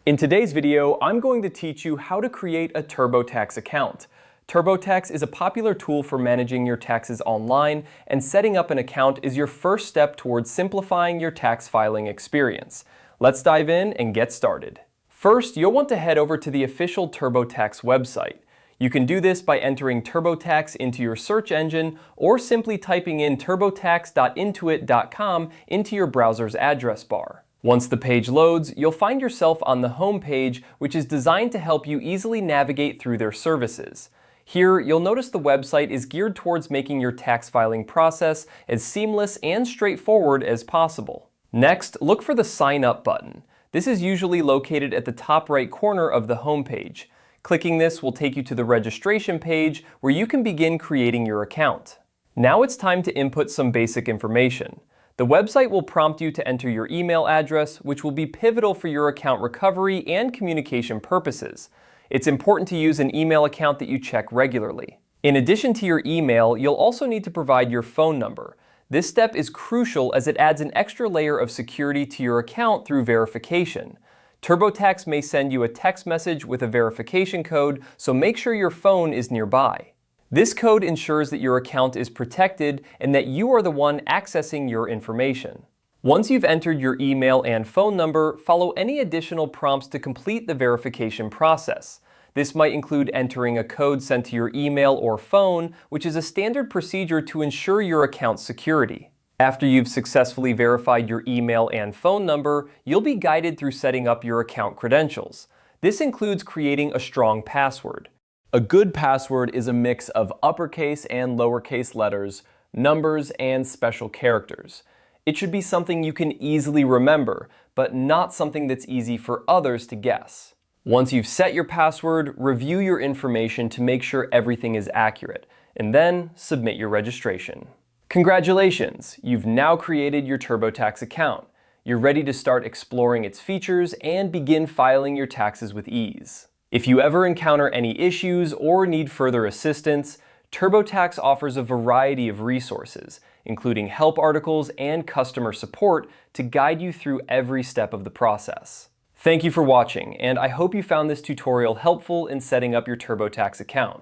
In today's video, I'm going to teach you how to create a TurboTax account. TurboTax is a popular tool for managing your taxes online, and setting up an account is your first step towards simplifying your tax filing experience. Let's dive in and get started. First, you'll want to head over to the official TurboTax website. You can do this by entering TurboTax into your search engine or simply typing in turbotax.intuit.com into your browser's address bar. Once the page loads, you'll find yourself on the home page, which is designed to help you easily navigate through their services. Here, you'll notice the website is geared towards making your tax filing process as seamless and straightforward as possible. Next, look for the Sign Up button. This is usually located at the top right corner of the home page. Clicking this will take you to the registration page where you can begin creating your account. Now it's time to input some basic information. The website will prompt you to enter your email address, which will be pivotal for your account recovery and communication purposes. It's important to use an email account that you check regularly. In addition to your email, you'll also need to provide your phone number. This step is crucial as it adds an extra layer of security to your account through verification. TurboTax may send you a text message with a verification code, so make sure your phone is nearby. This code ensures that your account is protected and that you are the one accessing your information. Once you've entered your email and phone number, follow any additional prompts to complete the verification process. This might include entering a code sent to your email or phone, which is a standard procedure to ensure your account's security. After you've successfully verified your email and phone number, you'll be guided through setting up your account credentials. This includes creating a strong password. A good password is a mix of uppercase and lowercase letters, numbers, and special characters. It should be something you can easily remember, but not something that's easy for others to guess. Once you've set your password, review your information to make sure everything is accurate, and then submit your registration. Congratulations! You've now created your TurboTax account. You're ready to start exploring its features and begin filing your taxes with ease. If you ever encounter any issues or need further assistance, TurboTax offers a variety of resources, including help articles and customer support to guide you through every step of the process. Thank you for watching, and I hope you found this tutorial helpful in setting up your TurboTax account.